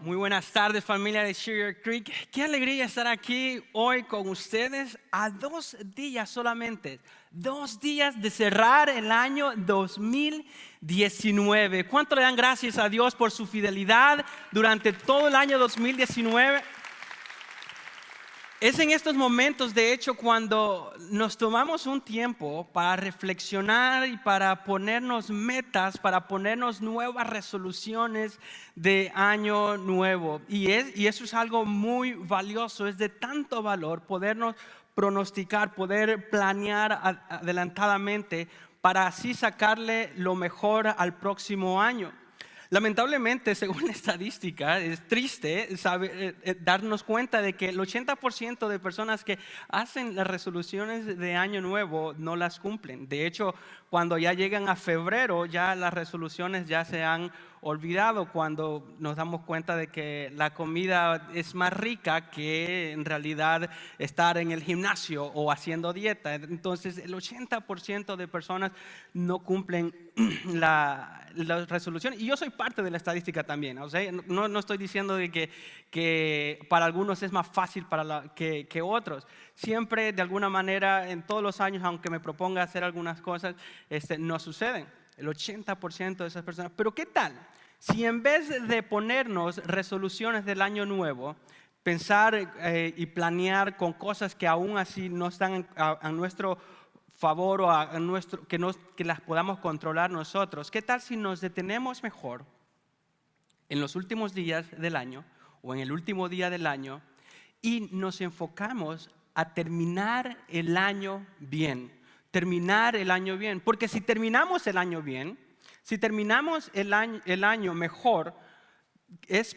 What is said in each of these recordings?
Muy buenas tardes, familia de Sugar Creek. Qué alegría estar aquí hoy con ustedes a 2 días solamente. 2 días de cerrar el año 2019. ¿Cuánto le dan gracias a Dios por su fidelidad durante todo el año 2019? Es en estos momentos, de hecho, cuando nos tomamos un tiempo para reflexionar y para ponernos metas, para ponernos nuevas resoluciones de año nuevo. Y eso es algo muy valioso, es de tanto valor podernos pronosticar, poder planear adelantadamente para así sacarle lo mejor al próximo año. Lamentablemente, según la estadística, es triste darnos cuenta de que el 80% de personas que hacen las resoluciones de año nuevo no las cumplen. De hecho, cuando ya llegan a febrero, ya las resoluciones ya se han olvidado, cuando nos damos cuenta de que la comida es más rica que en realidad estar en el gimnasio o haciendo dieta. Entonces, el 80% de personas no cumplen la resolución, y yo soy parte de la estadística también. O sea, no estoy diciendo de que para algunos es más fácil que otros. Siempre, de alguna manera, en todos los años, aunque me proponga hacer algunas cosas, no suceden. El 80% de esas personas. Pero ¿qué tal si en vez de ponernos resoluciones del año nuevo, pensar y planear con cosas que aún así no están a nuestro favor o que las podamos controlar nosotros? ¿Qué tal si nos detenemos mejor en los últimos días del año o en el último día del año y nos enfocamos a terminar el año bien? Terminar el año bien, porque si terminamos el año bien, si terminamos el año mejor, es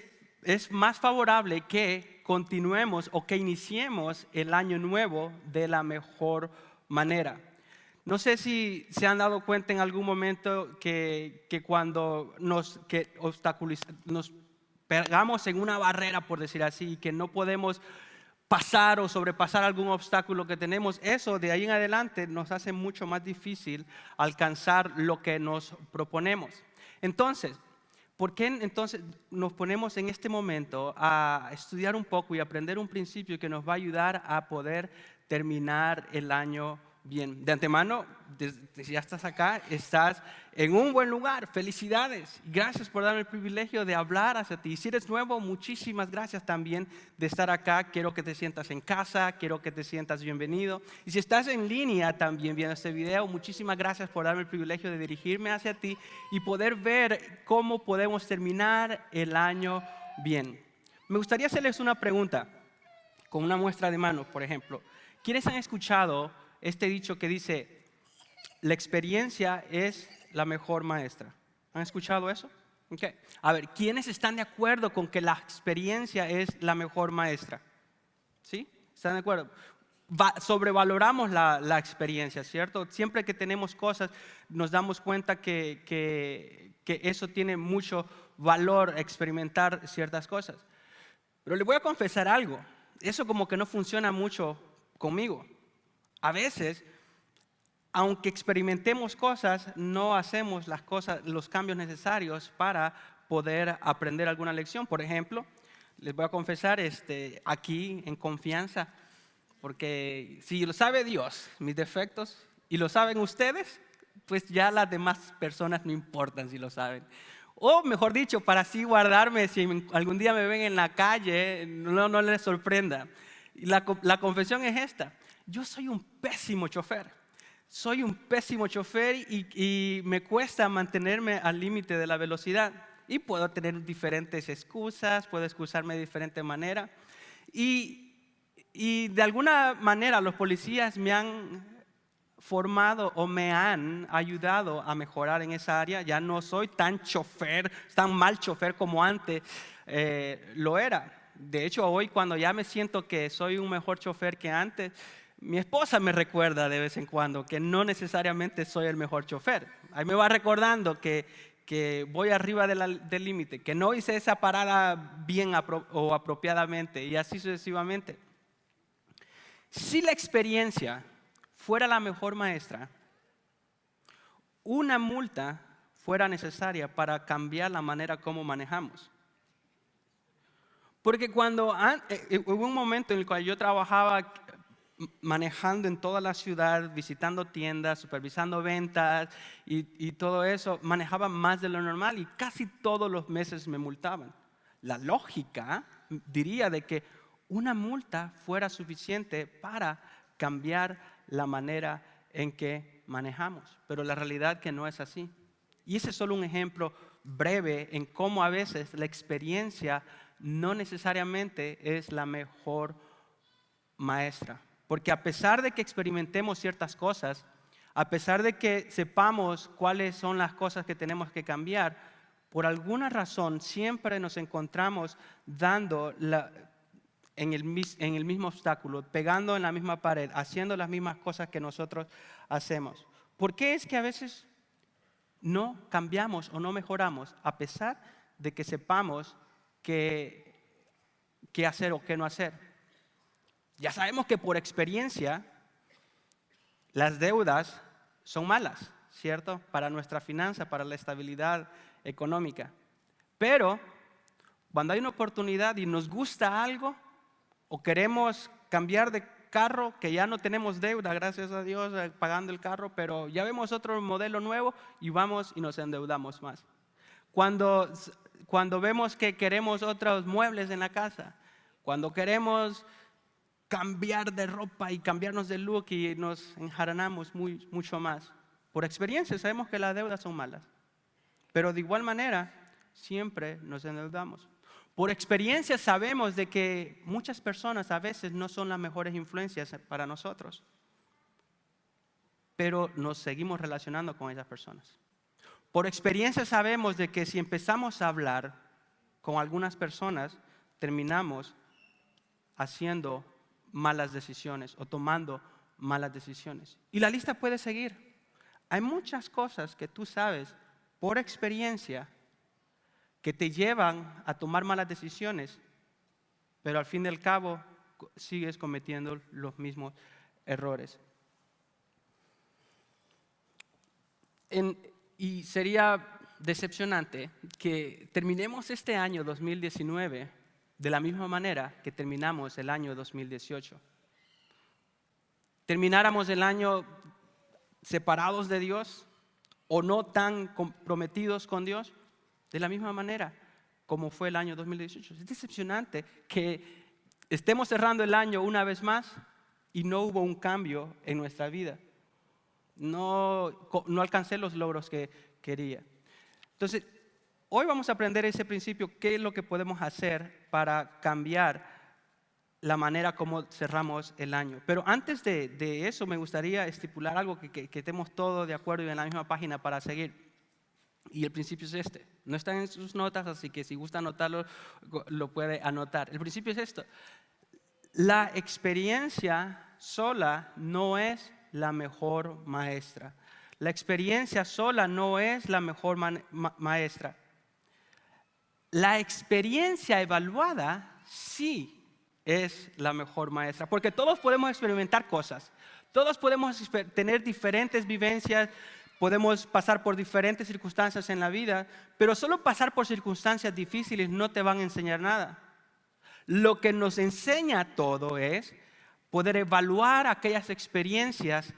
más favorable que continuemos o que iniciemos el año nuevo de la mejor manera. No sé si se han dado cuenta en algún momento que cuando nos pegamos en una barrera, por decir así, y que no podemos pasar o sobrepasar algún obstáculo que tenemos, eso de ahí en adelante nos hace mucho más difícil alcanzar lo que nos proponemos. Entonces, ¿por qué entonces nos ponemos en este momento a estudiar un poco y aprender un principio que nos va a ayudar a poder terminar el año bien? De antemano, si ya estás acá, estás en un buen lugar. Felicidades. Gracias por darme el privilegio de hablar hacia ti. Y si eres nuevo, muchísimas gracias también de estar acá. Quiero que te sientas en casa, quiero que te sientas bienvenido. Y si estás en línea también viendo este video, muchísimas gracias por darme el privilegio de dirigirme hacia ti y poder ver cómo podemos terminar el año bien. Me gustaría hacerles una pregunta con una muestra de manos, por ejemplo. ¿Quiénes han escuchado este dicho que dice: la experiencia es la mejor maestra? ¿Han escuchado eso? Okay. A ver, ¿quiénes están de acuerdo con que la experiencia es la mejor maestra? ¿Sí? ¿Están de acuerdo? Sobrevaloramos la experiencia, ¿cierto? Siempre que tenemos cosas nos damos cuenta que eso tiene mucho valor, experimentar ciertas cosas. Pero le voy a confesar algo, eso como que no funciona mucho conmigo. A veces, aunque experimentemos cosas, no hacemos los cambios necesarios para poder aprender alguna lección. Por ejemplo, les voy a confesar aquí en confianza, porque si lo sabe Dios, mis defectos, y lo saben ustedes, pues ya las demás personas no importan si lo saben. O mejor dicho, para así guardarme, si algún día me ven en la calle, no les sorprenda. Y la confesión es esta: yo soy un pésimo chofer. Soy un pésimo chofer y me cuesta mantenerme al límite de la velocidad. Y puedo tener diferentes excusas, puedo excusarme de diferente manera. Y de alguna manera los policías me han formado o me han ayudado a mejorar en esa área. Ya no soy tan mal chofer como antes lo era. De hecho, hoy cuando ya me siento que soy un mejor chofer que antes, mi esposa me recuerda de vez en cuando que no necesariamente soy el mejor chofer. Ahí me va recordando que voy arriba del límite, que no hice esa parada bien o apropiadamente, y así sucesivamente. Si la experiencia fuera la mejor maestra, una multa fuera necesaria para cambiar la manera como manejamos. Porque hubo un momento en el cual yo trabajaba manejando en toda la ciudad, visitando tiendas, supervisando ventas y todo eso, manejaba más de lo normal y casi todos los meses me multaban. La lógica diría de que una multa fuera suficiente para cambiar la manera en que manejamos, pero la realidad que no es así. Y ese es solo un ejemplo breve en cómo a veces la experiencia no necesariamente es la mejor maestra. Porque a pesar de que experimentemos ciertas cosas, a pesar de que sepamos cuáles son las cosas que tenemos que cambiar, por alguna razón siempre nos encontramos en el mismo obstáculo, pegando en la misma pared, haciendo las mismas cosas que nosotros hacemos. ¿Por qué es que a veces no cambiamos o no mejoramos a pesar de que sepamos qué hacer o qué no hacer? Ya sabemos que por experiencia las deudas son malas, ¿cierto? Para nuestra finanza, para la estabilidad económica. Pero cuando hay una oportunidad y nos gusta algo o queremos cambiar de carro, que ya no tenemos deuda, gracias a Dios, pagando el carro, pero ya vemos otro modelo nuevo y vamos y nos endeudamos más. Cuando vemos que queremos otros muebles en la casa, cuando queremos cambiar de ropa y cambiarnos de look y nos enjaranamos mucho más. Por experiencia sabemos que las deudas son malas, pero de igual manera siempre nos endeudamos. Por experiencia sabemos de que muchas personas a veces no son las mejores influencias para nosotros, pero nos seguimos relacionando con esas personas. Por experiencia sabemos de que si empezamos a hablar con algunas personas, terminamos haciendo malas decisiones o tomando malas decisiones. Y la lista puede seguir. Hay muchas cosas que tú sabes por experiencia que te llevan a tomar malas decisiones, pero al fin y al cabo sigues cometiendo los mismos errores. Y sería decepcionante que terminemos este año 2019 de la misma manera que terminamos el año 2018. Termináramos el año separados de Dios o no tan comprometidos con Dios de la misma manera como fue el año 2018. Es decepcionante que estemos cerrando el año una vez más y no hubo un cambio en nuestra vida. No alcancé los logros que quería. Entonces, hoy vamos a aprender ese principio, qué es lo que podemos hacer para cambiar la manera como cerramos el año. Pero antes de eso me gustaría estipular algo que estemos todos de acuerdo y en la misma página para seguir. Y el principio es este. No está en sus notas, así que si gusta anotarlo, lo puede anotar. El principio es esto. La experiencia sola no es la mejor maestra. La experiencia sola no es la mejor maestra. La experiencia evaluada sí es la mejor maestra, porque todos podemos experimentar cosas, todos podemos tener diferentes vivencias, podemos pasar por diferentes circunstancias en la vida, pero solo pasar por circunstancias difíciles no te van a enseñar nada. Lo que nos enseña todo es poder evaluar aquellas experiencias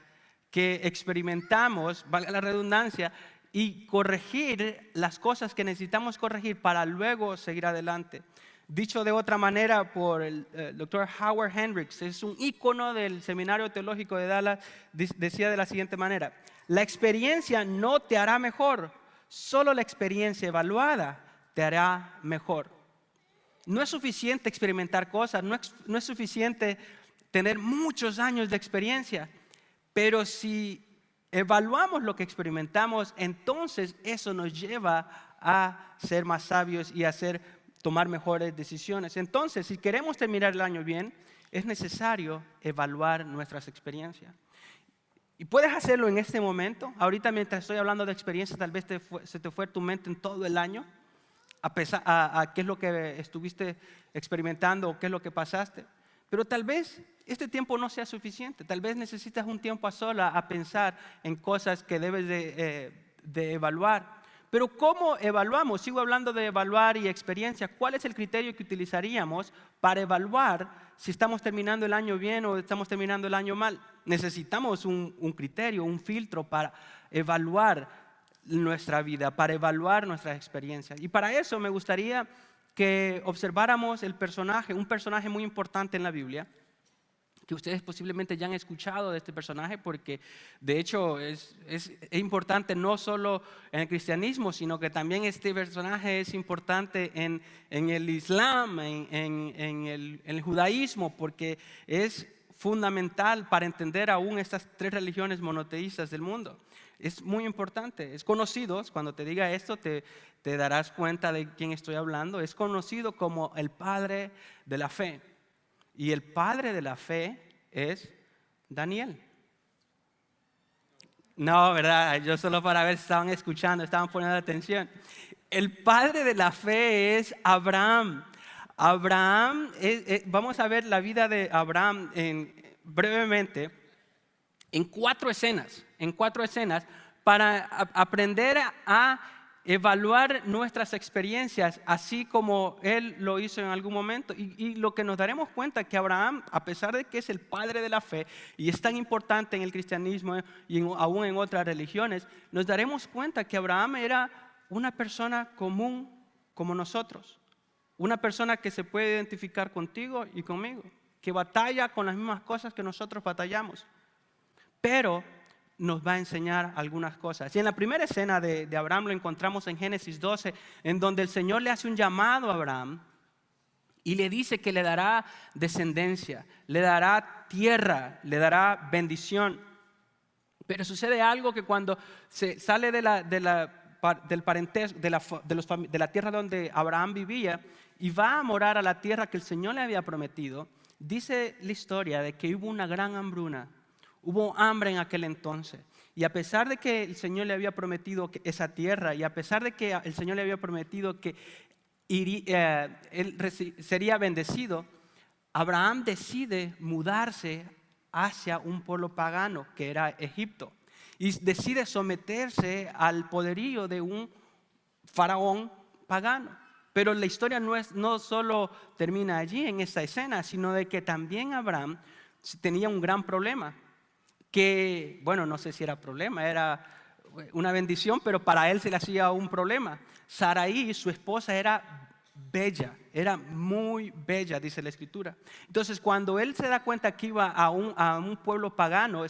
que experimentamos, valga la redundancia, y corregir las cosas que necesitamos corregir para luego seguir adelante. Dicho de otra manera por el Dr. Howard Hendricks, es un ícono del Seminario Teológico de Dallas, decía de la siguiente manera: la experiencia no te hará mejor, solo la experiencia evaluada te hará mejor. No es suficiente experimentar cosas, no es suficiente tener muchos años de experiencia, pero si evaluamos lo que experimentamos, entonces eso nos lleva a ser más sabios y a tomar mejores decisiones. Entonces, si queremos terminar el año bien, es necesario evaluar nuestras experiencias. Y puedes hacerlo en este momento. Ahorita mientras estoy hablando de experiencias, tal vez se te fue tu mente en todo el año, a qué es lo que estuviste experimentando o qué es lo que pasaste. Pero tal vez este tiempo no sea suficiente. Tal vez necesitas un tiempo a sola a pensar en cosas que debes de evaluar. Pero ¿cómo evaluamos? Sigo hablando de evaluar y experiencia. ¿Cuál es el criterio que utilizaríamos para evaluar si estamos terminando el año bien o estamos terminando el año mal? Necesitamos un criterio, un filtro para evaluar nuestra vida, para evaluar nuestras experiencias. Y para eso me gustaría que observáramos un personaje muy importante en la Biblia, que ustedes posiblemente ya han escuchado de este personaje, porque de hecho es importante no solo en el cristianismo, sino que también este personaje es importante en el Islam, en el judaísmo, porque es fundamental para entender aún estas tres religiones monoteístas del mundo. Es muy importante, es conocido, cuando te diga esto te darás cuenta de quién estoy hablando. Es conocido como el padre de la fe. Y el padre de la fe es Daniel. No, ¿verdad? Yo solo para ver si estaban escuchando, estaban poniendo atención. El padre de la fe es Abraham. Vamos a ver la vida de Abraham brevemente en cuatro escenas para aprender a evaluar nuestras experiencias, así como él lo hizo en algún momento. Y lo que nos daremos cuenta es que Abraham, a pesar de que es el padre de la fe y es tan importante en el cristianismo y aún en otras religiones, nos daremos cuenta que Abraham era una persona común como nosotros, una persona que se puede identificar contigo y conmigo, que batalla con las mismas cosas que nosotros batallamos, pero nos va a enseñar algunas cosas. Y en la primera escena de Abraham lo encontramos en Génesis 12, en donde el Señor le hace un llamado a Abraham y le dice que le dará descendencia, le dará tierra, le dará bendición. Pero sucede algo, que cuando se sale del parentesco, de la tierra donde Abraham vivía y va a morar a la tierra que el Señor le había prometido, dice la historia de que hubo una gran hambruna. Hubo hambre en aquel entonces, y a pesar de que el Señor le había prometido esa tierra, y a pesar de que el Señor le había prometido que él sería bendecido, Abraham decide mudarse hacia un pueblo pagano que era Egipto, y decide someterse al poderío de un faraón pagano. Pero la historia no solo termina allí en esta escena, sino de que también Abraham tenía un gran problema. Que, bueno, no sé si era problema, era una bendición, pero para él se le hacía un problema. Sarai, su esposa, era bella, era muy bella, dice la Escritura. Entonces, cuando él se da cuenta que iba a un pueblo pagano,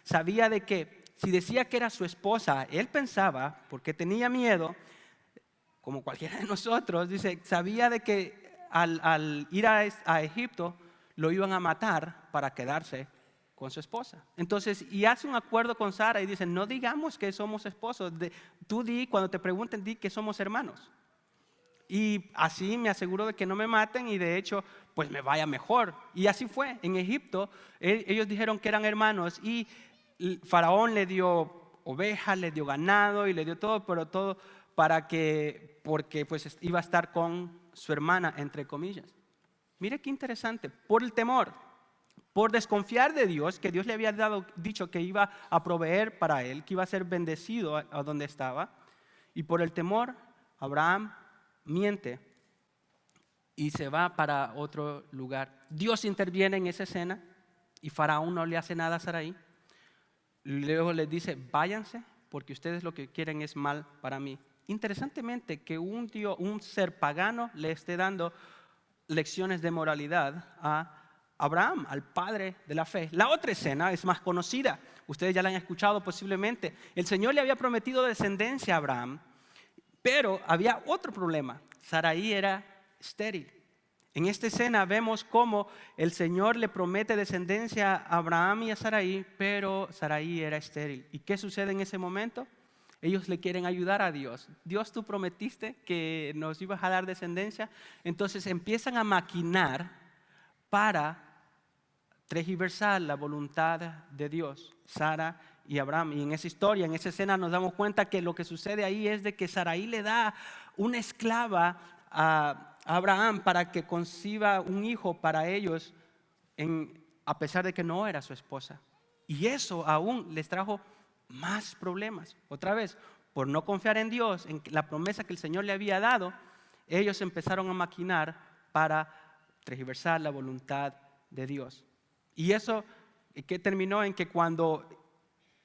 sabía de que si decía que era su esposa, él pensaba, porque tenía miedo, como cualquiera de nosotros, sabía de que al ir a Egipto lo iban a matar para quedarse con su esposa. Entonces, y hace un acuerdo con Sara y dice: no digamos que somos esposos, tú cuando te pregunten, di que somos hermanos. Y así me aseguro de que no me maten y de hecho, pues me vaya mejor. Y así fue. En Egipto, ellos dijeron que eran hermanos y el faraón le dio ovejas, le dio ganado y le dio todo, pero todo porque pues iba a estar con su hermana, entre comillas. Mire qué interesante, por el temor, por desconfiar de Dios, que Dios le había dicho que iba a proveer para él, que iba a ser bendecido a donde estaba, y por el temor, Abraham miente y se va para otro lugar. Dios interviene en esa escena y Faraón no le hace nada a Sarai. Luego les dice: váyanse, porque ustedes lo que quieren es mal para mí. Interesantemente, que un ser pagano le esté dando lecciones de moralidad a Abraham, al padre de la fe. La otra escena es más conocida, ustedes ya la han escuchado posiblemente. El Señor le había prometido descendencia a Abraham, pero había otro problema: Sarai era estéril. En esta escena vemos cómo el Señor le promete descendencia a Abraham y a Sarai, pero Sarai era estéril. ¿Y qué sucede en ese momento? Ellos le quieren ayudar a Dios. Dios, tú prometiste que nos ibas a dar descendencia. Entonces empiezan a maquinar para tergiversar la voluntad de Dios, Sara y Abraham. Y en esa historia, en esa escena, nos damos cuenta que lo que sucede ahí es de que Sarai le da una esclava a Abraham para que conciba un hijo para ellos, a pesar de que no era su esposa. Y eso aún les trajo más problemas. Otra vez, por no confiar en Dios, en la promesa que el Señor le había dado, ellos empezaron a maquinar para tergiversar la voluntad de Dios. Y eso que terminó en que cuando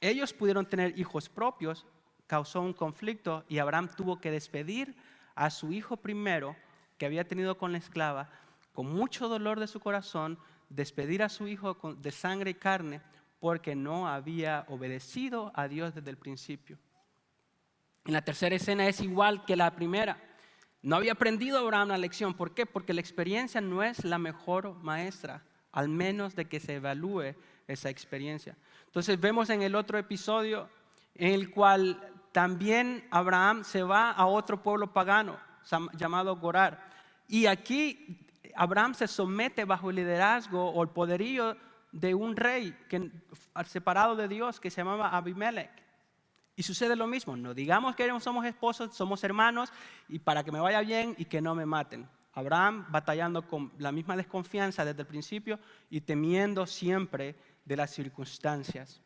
ellos pudieron tener hijos propios, causó un conflicto y Abraham tuvo que despedir a su hijo primero que había tenido con la esclava, con mucho dolor de su corazón, despedir a su hijo de sangre y carne porque no había obedecido a Dios desde el principio. En la tercera escena es igual que la primera. No había aprendido Abraham la lección. ¿Por qué? Porque la experiencia no es la mejor maestra, al menos de que se evalúe esa experiencia. Entonces vemos en el otro episodio en el cual también Abraham se va a otro pueblo pagano llamado Gorar. Y aquí Abraham se somete bajo el liderazgo o el poderío de un rey separado de Dios que se llamaba Abimelech. Y sucede lo mismo, no digamos que somos esposos, somos hermanos y para que me vaya bien y que no me maten. Abraham batallando con la misma desconfianza desde el principio y temiendo siempre de las circunstancias.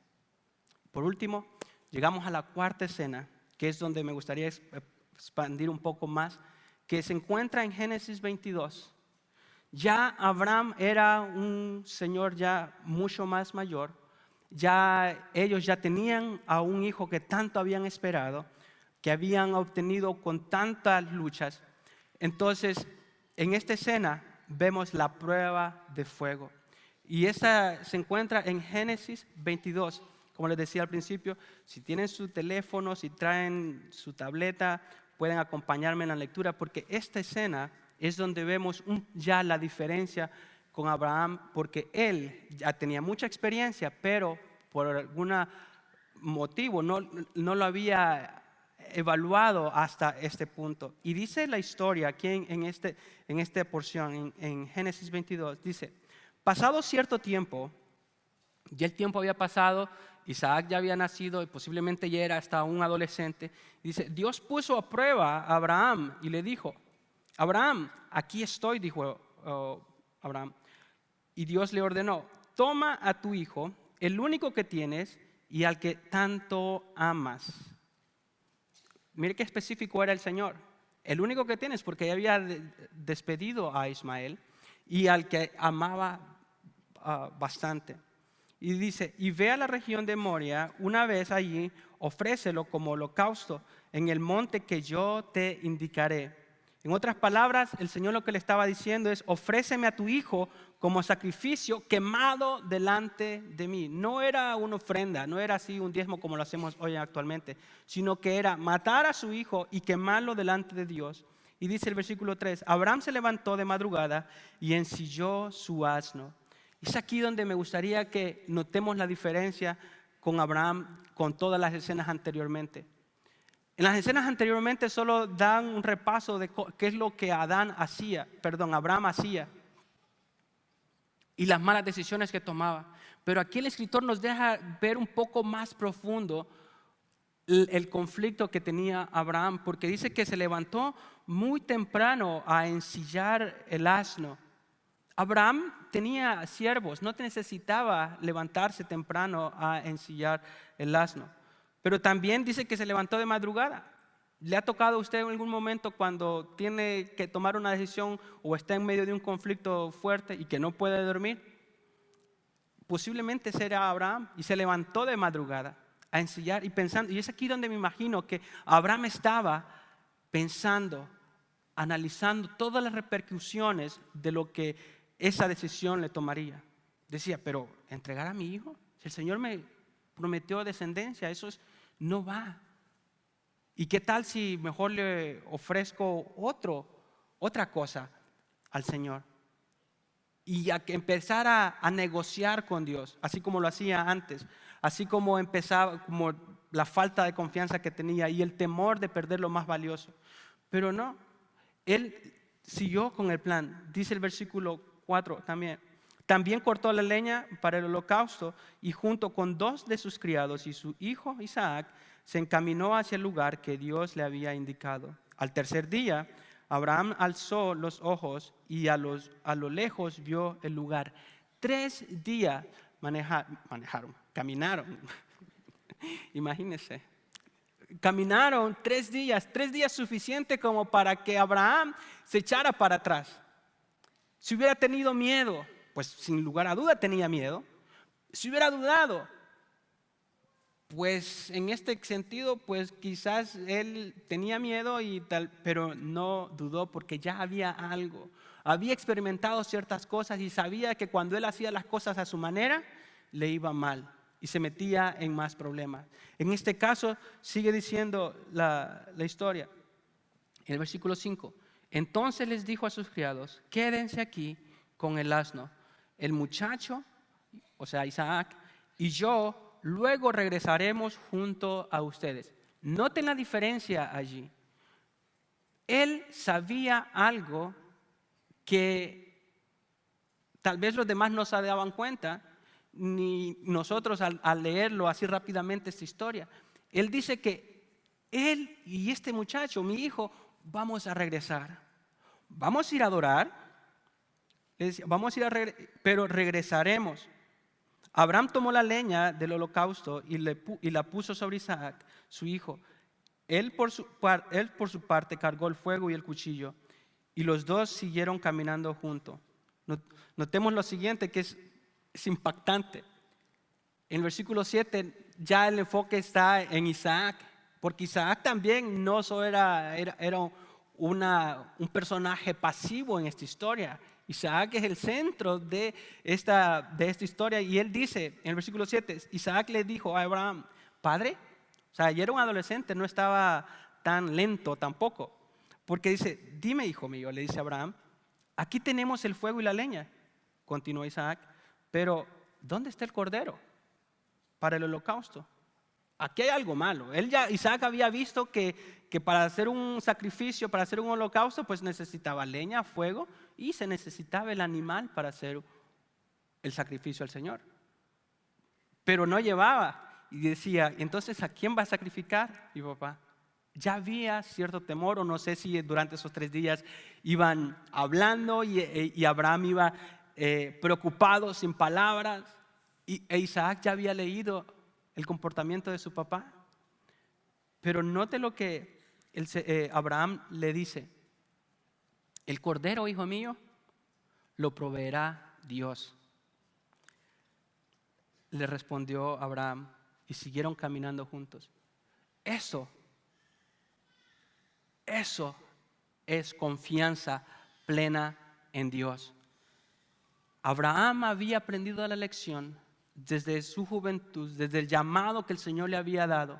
Por último, llegamos a la cuarta escena, que es donde me gustaría expandir un poco más, que se encuentra en Génesis 22. Ya Abraham era un señor ya mucho más mayor. Ellos ya tenían a un hijo que tanto habían esperado, que habían obtenido con tantas luchas. Entonces, en esta escena vemos la prueba de fuego. Y esa se encuentra en Génesis 22. Como les decía al principio, si tienen su teléfono, si traen su tableta, pueden acompañarme en la lectura, porque esta escena es donde vemos ya la diferencia con Abraham, porque él ya tenía mucha experiencia, pero por algún motivo no lo había evaluado hasta este punto. Y dice la historia aquí en esta porción, en Génesis 22, dice, pasado cierto tiempo, ya el tiempo había pasado, Isaac ya había nacido y posiblemente ya era hasta un adolescente. Dice, Dios puso a prueba a Abraham y le dijo, Abraham, aquí estoy, dijo Abraham. Y Dios le ordenó, toma a tu hijo, el único que tienes y al que tanto amas. Mire qué específico era el Señor. El único que tienes, porque ya había despedido a Ismael y al que amaba bastante. Y dice, y ve a la región de Moria, una vez allí, ofrécelo como holocausto en el monte que yo te indicaré. En otras palabras, el Señor lo que le estaba diciendo es, ofréceme a tu hijo como sacrificio quemado delante de mí. No era una ofrenda, no era así un diezmo como lo hacemos hoy actualmente, sino que era matar a su hijo y quemarlo delante de Dios. Y dice el versículo 3, Abraham se levantó de madrugada y ensilló su asno. Es aquí donde me gustaría que notemos la diferencia con Abraham, con todas las escenas anteriormente. En las escenas anteriormente solo dan un repaso de qué es lo que Abraham hacía y las malas decisiones que tomaba. Pero aquí el escritor nos deja ver un poco más profundo el conflicto que tenía Abraham, porque dice que se levantó muy temprano a ensillar el asno. Abraham tenía siervos, no necesitaba levantarse temprano a ensillar el asno. Pero también dice que se levantó de madrugada. ¿Le ha tocado a usted en algún momento cuando tiene que tomar una decisión o está en medio de un conflicto fuerte y que no puede dormir? Posiblemente será Abraham y se levantó de madrugada a ensillar y pensando. Y es aquí donde me imagino que Abraham estaba pensando, analizando todas las repercusiones de lo que esa decisión le tomaría. Decía, pero ¿entregar a mi hijo? Si el Señor me prometió descendencia, no va. ¿Y qué tal si mejor le ofrezco otra cosa al Señor? Y a que empezara a negociar con Dios, así como lo hacía antes, así como empezaba, como la falta de confianza que tenía y el temor de perder lo más valioso. Pero no, él siguió con el plan. Dice el versículo 4 también. También cortó la leña para el holocausto y junto con 2 de sus criados y su hijo Isaac se encaminó hacia el lugar que Dios le había indicado. Al tercer día, Abraham alzó los ojos y a lo lejos vio el lugar. 3 días caminaron. Imagínense. caminaron 3 días suficiente como para que Abraham se echara para atrás. Si hubiera tenido miedo, pues sin lugar a duda tenía miedo. Si hubiera dudado, pues en este sentido, pues quizás él tenía miedo y tal, pero no dudó porque ya había algo. Había experimentado ciertas cosas y sabía que cuando él hacía las cosas a su manera, le iba mal y se metía en más problemas. En este caso, sigue diciendo la historia. En el versículo 5, entonces les dijo a sus criados, quédense aquí con el asno. El muchacho, o sea Isaac, y yo luego regresaremos junto a ustedes. Noten la diferencia allí. Él sabía algo que tal vez los demás no se daban cuenta, ni nosotros al leerlo así rápidamente esta historia. Él dice que él y este muchacho, mi hijo, vamos a regresar. Vamos a ir a adorar, pero regresaremos. Abraham tomó la leña del holocausto y la puso sobre Isaac, su hijo. Él por su parte cargó el fuego y el cuchillo, y los dos siguieron caminando juntos. Notemos lo siguiente, que es impactante. En el versículo 7 ya el enfoque está en Isaac, porque Isaac también no solo era un personaje pasivo en esta historia. Isaac es el centro de esta historia, y él dice en el versículo 7, Isaac le dijo a Abraham, padre, o sea, ya era un adolescente, no estaba tan lento tampoco, porque dice, dime hijo mío, le dice Abraham, aquí tenemos el fuego y la leña, continuó Isaac, pero ¿dónde está el cordero para el holocausto? Aquí hay algo malo. Isaac había visto que para hacer un sacrificio, para hacer un holocausto, pues necesitaba leña, fuego, y se necesitaba el animal para hacer el sacrificio al Señor. Pero no llevaba, y decía, entonces ¿a quién va a sacrificar mi papá? Ya había cierto temor, o no sé si durante esos 3 días iban hablando y Abraham iba preocupado, sin palabras, e Isaac ya había leído el comportamiento de su papá. Pero note lo que Abraham le dice, el cordero, hijo mío, lo proveerá Dios. Le respondió Abraham y siguieron caminando juntos. Eso es confianza plena en Dios. Abraham había aprendido la lección desde su juventud, desde el llamado que el Señor le había dado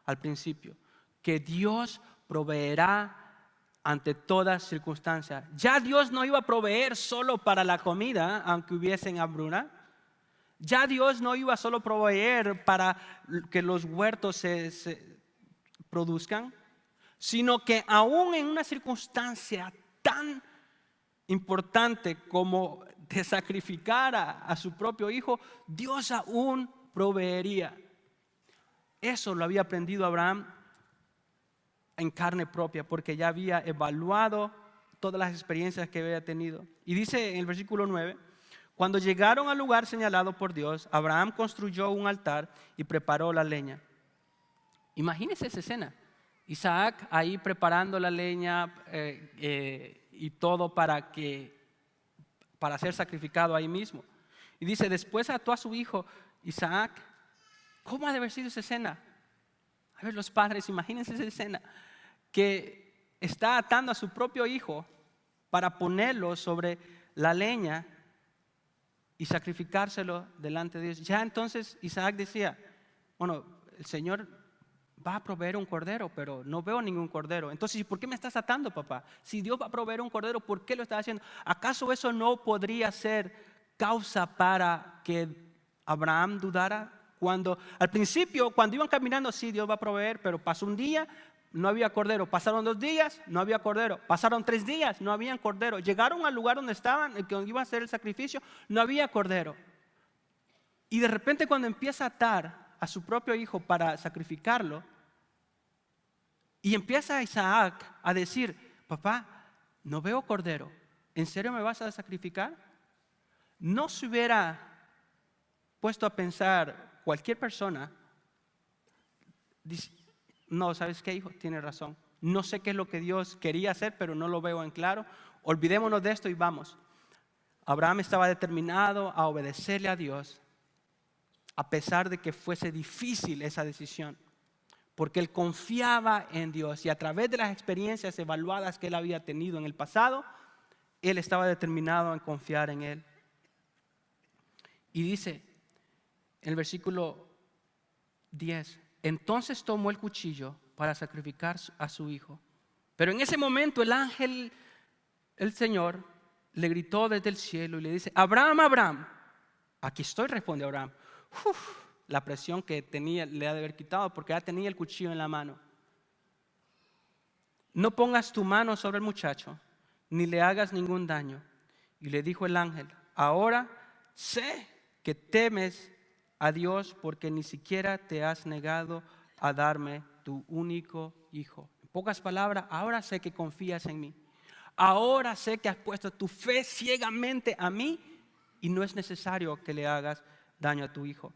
al principio, que Dios proveerá ante todas circunstancias. Ya Dios no iba a proveer solo para la comida, aunque hubiesen hambruna. Ya Dios no iba solo a proveer para que los huertos se produzcan, sino que aún en una circunstancia tan importante como de sacrificar a su propio hijo, Dios aún proveería. Eso lo había aprendido Abraham en carne propia, porque ya había evaluado todas las experiencias que había tenido. Y dice en el versículo 9, cuando llegaron al lugar señalado por Dios, Abraham construyó un altar y preparó la leña. Imagínense esa escena. Isaac ahí preparando la leña y todo para ser sacrificado ahí mismo. Y dice, después ató a su hijo Isaac. ¿Cómo ha de haber sido esa escena? A ver, los padres, imagínense esa escena, que está atando a su propio hijo para ponerlo sobre la leña y sacrificárselo delante de Dios. Ya entonces Isaac decía, bueno, el Señor va a proveer un cordero, pero no veo ningún cordero. Entonces, ¿por qué me estás atando, papá? Si Dios va a proveer un cordero, ¿por qué lo estás haciendo? ¿Acaso eso no podría ser causa para que Abraham dudara? Cuando al principio, cuando iban caminando, sí, Dios va a proveer, pero pasó un día, no había cordero. Pasaron 2 días, no había cordero. Pasaron 3 días, no había cordero. Llegaron al lugar donde estaban, donde iba a hacer el sacrificio, no había cordero. Y de repente cuando empieza a atar a su propio hijo para sacrificarlo, y empieza Isaac a decir, papá, no veo cordero, ¿en serio me vas a sacrificar? No se hubiera puesto a pensar cualquier persona, no, ¿sabes qué, hijo? Tiene razón. No sé qué es lo que Dios quería hacer, pero no lo veo en claro. Olvidémonos de esto y vamos. Abraham estaba determinado a obedecerle a Dios, a pesar de que fuese difícil esa decisión, porque él confiaba en Dios y a través de las experiencias evaluadas que él había tenido en el pasado, él estaba determinado en confiar en él. Y dice en el versículo 10, entonces tomó el cuchillo para sacrificar a su hijo. Pero en ese momento el ángel, el Señor, le gritó desde el cielo y le dice, Abraham, Abraham. Aquí estoy, responde Abraham. La presión que tenía le ha de haber quitado porque ya tenía el cuchillo en la mano. No pongas tu mano sobre el muchacho, ni le hagas ningún daño. Y le dijo el ángel, ahora sé que temes a Dios porque ni siquiera te has negado a darme tu único hijo. En pocas palabras, ahora sé que confías en mí. Ahora sé que has puesto tu fe ciegamente a mí y no es necesario que le hagas daño a tu hijo.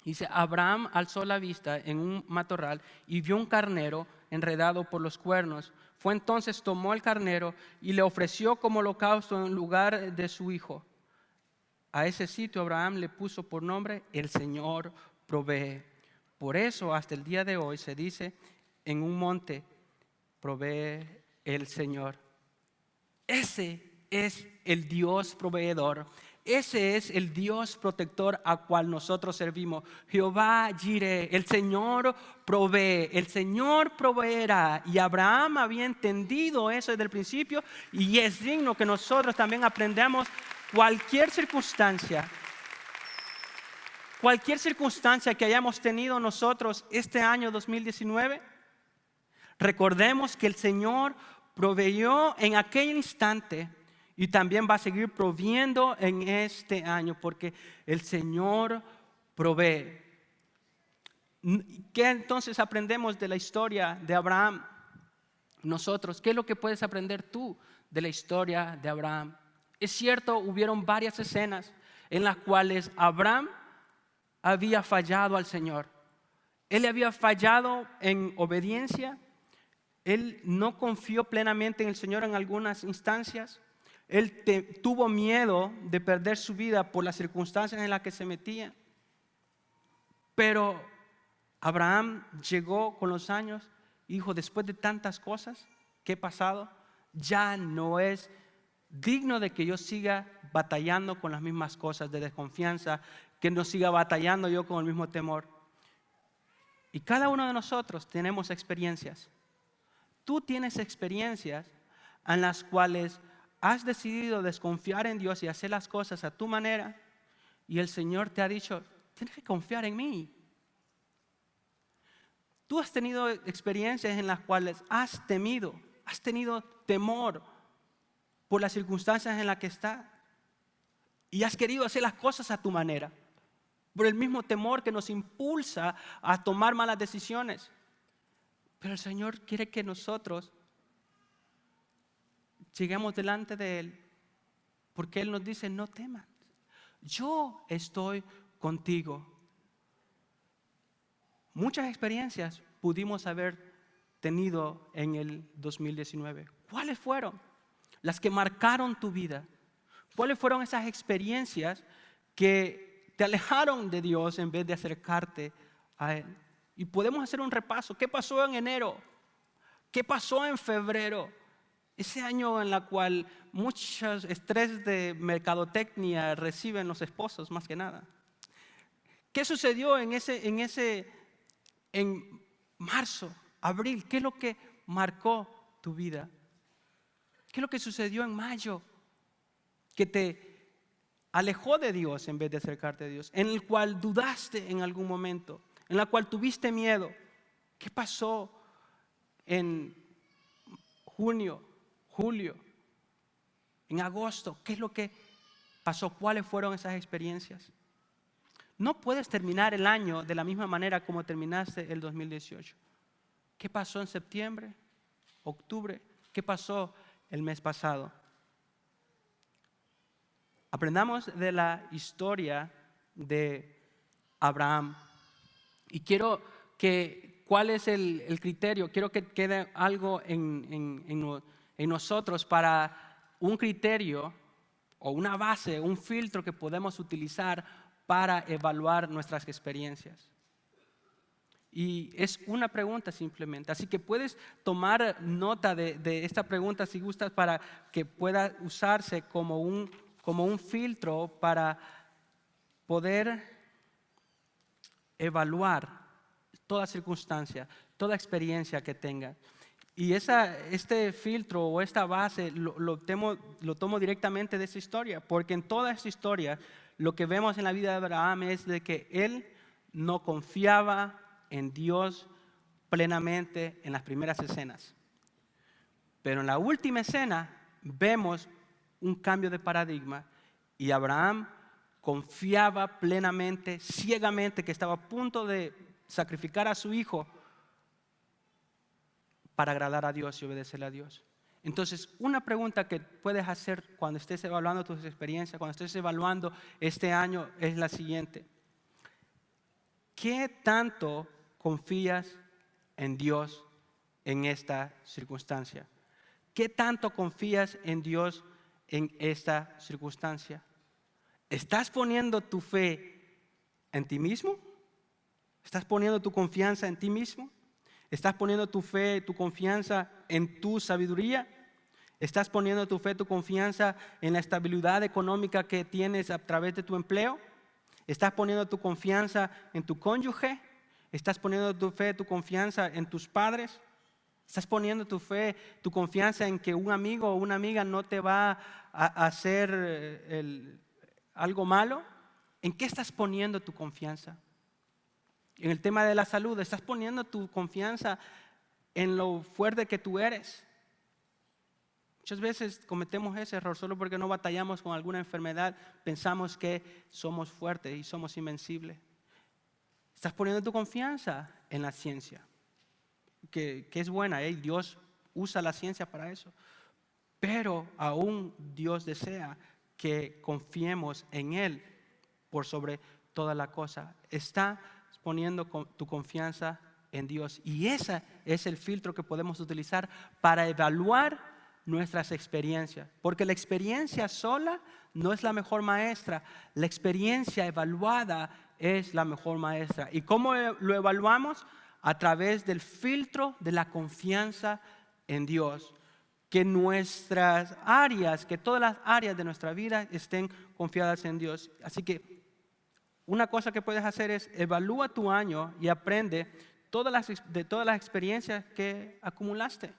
Dice, Abraham alzó la vista en un matorral y vio un carnero enredado por los cuernos. Fue entonces, tomó el carnero y le ofreció como holocausto en lugar de su hijo. A ese sitio Abraham le puso por nombre, el Señor provee. Por eso hasta el día de hoy se dice, en un monte provee el Señor. Ese es el Dios proveedor. Ese es el Dios protector a cual nosotros servimos. Jehová Jireh, el Señor provee, el Señor proveerá. Y Abraham había entendido eso desde el principio y es digno que nosotros también aprendamos cualquier circunstancia que hayamos tenido nosotros este año 2019. Recordemos que el Señor proveyó en aquel instante y también va a seguir proviendo en este año porque el Señor provee. ¿Qué entonces aprendemos de la historia de Abraham? Nosotros, ¿qué es lo que puedes aprender tú de la historia de Abraham? Es cierto, hubieron varias escenas en las cuales Abraham había fallado al Señor. Él había fallado en obediencia. Él no confió plenamente en el Señor en algunas instancias. Él tuvo miedo de perder su vida por las circunstancias en las que se metía. Pero Abraham llegó con los años y dijo, después de tantas cosas que he pasado, ya no es digno de que yo siga batallando con las mismas cosas de desconfianza, que no siga batallando yo con el mismo temor. Y cada uno de nosotros tenemos experiencias. Tú tienes experiencias en las cuales has decidido desconfiar en Dios y hacer las cosas a tu manera y el Señor te ha dicho, tienes que confiar en mí. Tú has tenido experiencias en las cuales has temido, has tenido temor por las circunstancias en las que estás y has querido hacer las cosas a tu manera, por el mismo temor que nos impulsa a tomar malas decisiones. Pero el Señor quiere que nosotros lleguemos delante de Él, porque Él nos dice, no temas, yo estoy contigo. Muchas experiencias pudimos haber tenido en el 2019. ¿Cuáles fueron las que marcaron tu vida? ¿Cuáles fueron esas experiencias que te alejaron de Dios en vez de acercarte a Él? Y podemos hacer un repaso. ¿Qué pasó en enero? ¿Qué pasó en febrero? Ese año en el cual muchos estrés de mercadotecnia reciben los esposos más que nada. ¿Qué sucedió en marzo, abril? ¿Qué es lo que marcó tu vida? ¿Qué es lo que sucedió en mayo que te alejó de Dios en vez de acercarte a Dios? En el cual dudaste en algún momento, en la cual tuviste miedo. ¿Qué pasó en junio, julio, en agosto? ¿Qué es lo que pasó? ¿Cuáles fueron esas experiencias? No puedes terminar el año de la misma manera como terminaste el 2018. ¿Qué pasó en septiembre, octubre? ¿Qué pasó el mes pasado? Aprendamos de la historia de Abraham. Y quiero que ¿cuál es el criterio? Quiero que quede algo en nosotros para un criterio o una base, un filtro que podemos utilizar para evaluar nuestras experiencias. Y es una pregunta simplemente. Así que puedes tomar nota de esta pregunta si gustas para que pueda usarse como un filtro para poder evaluar toda circunstancia, toda experiencia que tengas. Y este filtro o esta base lo tomo directamente de esa historia, porque en toda esta historia lo que vemos en la vida de Abraham es de que él no confiaba en Dios plenamente en las primeras escenas. Pero en la última escena vemos un cambio de paradigma y Abraham confiaba plenamente, ciegamente, que estaba a punto de sacrificar a su hijo para agradar a Dios y obedecerle a Dios. Entonces, una pregunta que puedes hacer cuando estés evaluando tus experiencias, cuando estés evaluando este año, es la siguiente: ¿qué tanto confías en Dios en esta circunstancia? ¿Qué tanto confías en Dios en esta circunstancia? ¿Estás poniendo tu fe en ti mismo? ¿Estás poniendo tu confianza en ti mismo? ¿Estás poniendo tu fe, tu confianza en tu sabiduría? ¿Estás poniendo tu fe, tu confianza en la estabilidad económica que tienes a través de tu empleo? ¿Estás poniendo tu confianza en tu cónyuge? ¿Estás poniendo tu fe, tu confianza en tus padres? ¿Estás poniendo tu fe, tu confianza en que un amigo o una amiga no te va a hacer algo malo? ¿En qué estás poniendo tu confianza? En el tema de la salud, ¿estás poniendo tu confianza en lo fuerte que tú eres? Muchas veces cometemos ese error solo porque no batallamos con alguna enfermedad, pensamos que somos fuertes y somos invencibles. ¿Estás poniendo tu confianza en la ciencia? Que es buena, Dios usa la ciencia para eso. Pero aún Dios desea que confiemos en Él por sobre toda la cosa. Estás poniendo tu confianza en Dios. Y ese es el filtro que podemos utilizar para evaluar nuestras experiencias. Porque la experiencia sola no es la mejor maestra. La experiencia evaluada es la mejor maestra. ¿Y cómo lo evaluamos? A través del filtro de la confianza en Dios. Que nuestras áreas, que todas las áreas de nuestra vida estén confiadas en Dios. Así que una cosa que puedes hacer es evalúa tu año y aprende de todas las experiencias que acumulaste.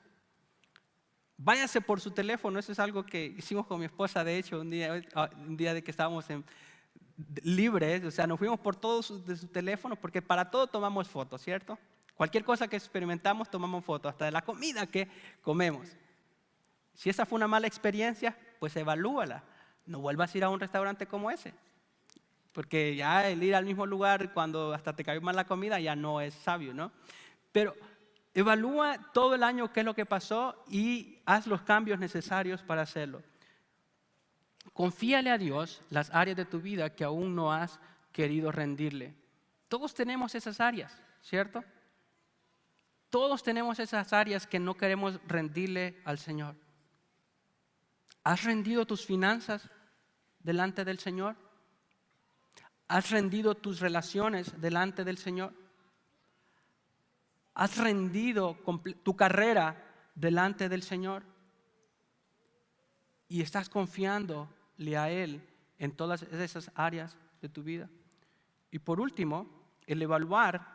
Váyase por su teléfono, eso es algo que hicimos con mi esposa, de hecho, un día de que estábamos libres, o sea, nos fuimos por todos de su teléfono, porque para todo tomamos fotos, ¿cierto? Cualquier cosa que experimentamos tomamos fotos, hasta de la comida que comemos. Si esa fue una mala experiencia, pues evalúala. No vuelvas a ir a un restaurante como ese. Porque ya el ir al mismo lugar cuando hasta te cayó mal la comida ya no es sabio, ¿no? Pero evalúa todo el año qué es lo que pasó y haz los cambios necesarios para hacerlo. Confíale a Dios las áreas de tu vida que aún no has querido rendirle. Todos tenemos esas áreas, ¿cierto? Todos tenemos esas áreas que no queremos rendirle al Señor. ¿Has rendido tus finanzas delante del Señor? ¿Has rendido tus relaciones delante del Señor? ¿Has rendido tu carrera delante del Señor? Y estás confiándole a Él en todas esas áreas de tu vida. Y por último, el evaluar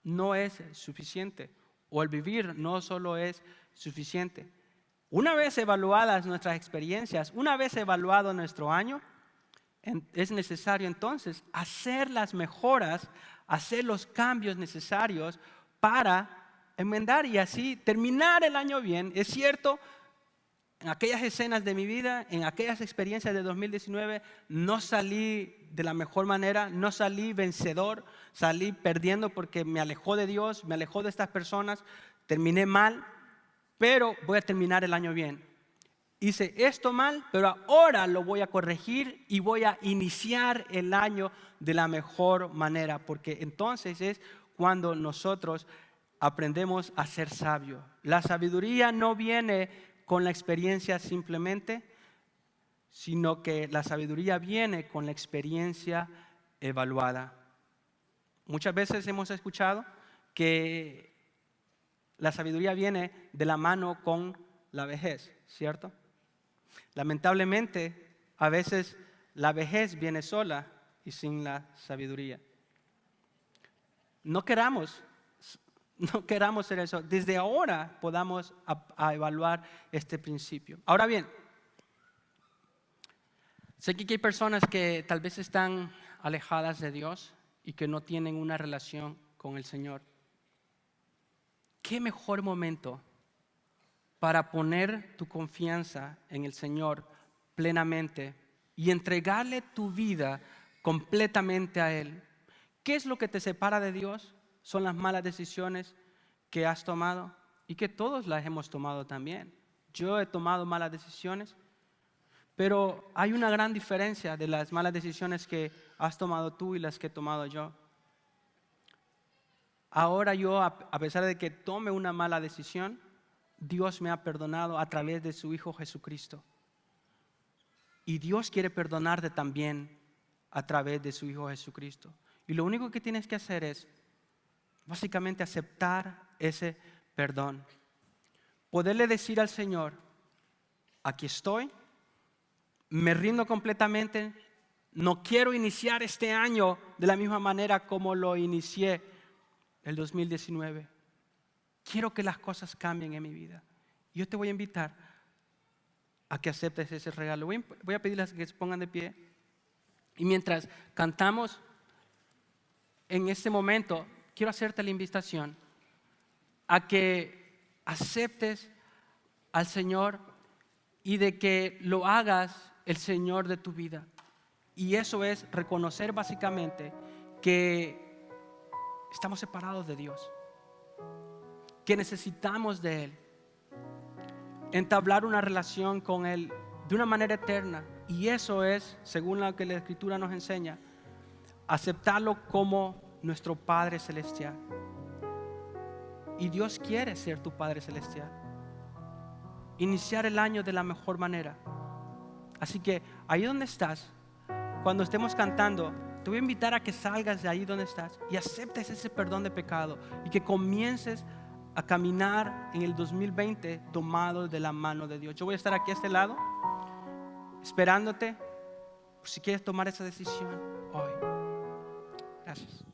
no es suficiente, o el vivir no solo es suficiente. Una vez evaluadas nuestras experiencias, una vez evaluado nuestro año, es necesario entonces hacer las mejoras, hacer los cambios necesarios para enmendar y así terminar el año bien. Es cierto, en aquellas escenas de mi vida, en aquellas experiencias de 2019, no salí de la mejor manera, no salí vencedor, salí perdiendo porque me alejó de Dios, me alejó de estas personas, terminé mal, pero voy a terminar el año bien. Hice esto mal, pero ahora lo voy a corregir y voy a iniciar el año de la mejor manera, porque entonces es cuando nosotros aprendemos a ser sabios. La sabiduría no viene con la experiencia simplemente, sino que la sabiduría viene con la experiencia evaluada. Muchas veces hemos escuchado que la sabiduría viene de la mano con la vejez, ¿cierto? Lamentablemente, a veces la vejez viene sola y sin la sabiduría. No queramos hacer eso. Desde ahora podamos a evaluar este principio. Ahora bien, sé que hay personas que tal vez están alejadas de Dios y que no tienen una relación con el Señor. ¿Qué mejor momento para poner tu confianza en el Señor plenamente y entregarle tu vida completamente a Él? ¿Qué es lo que te separa de Dios? Son las malas decisiones que has tomado y que todos las hemos tomado también. Yo he tomado malas decisiones, pero hay una gran diferencia de las malas decisiones que has tomado tú y las que he tomado yo. Ahora yo, a pesar de que tome una mala decisión, Dios me ha perdonado a través de su Hijo Jesucristo. Y Dios quiere perdonarte también a través de su Hijo Jesucristo. Y lo único que tienes que hacer es básicamente aceptar ese perdón. Poderle decir al Señor, aquí estoy, me rindo completamente, no quiero iniciar este año de la misma manera como lo inicié el 2019. Quiero que las cosas cambien en mi vida. Yo te voy a invitar a que aceptes ese regalo. Voy a pedirles que se pongan de pie. Y mientras cantamos en este momento, quiero hacerte la invitación a que aceptes al Señor y de que lo hagas el Señor de tu vida. Y eso es reconocer básicamente que estamos separados de Dios, que necesitamos de Él, entablar una relación con Él de una manera eterna. Y eso es, según lo que la Escritura nos enseña, aceptarlo como nuestro Padre Celestial. Y Dios quiere ser tu Padre Celestial. Iniciar el año de la mejor manera. Así que ahí donde estás, cuando estemos cantando, te voy a invitar a que salgas de ahí donde estás y aceptes ese perdón de pecado y que comiences a caminar en el 2020 tomado de la mano de Dios. Yo voy a estar aquí a este lado esperándote por si quieres tomar esa decisión hoy. Gracias.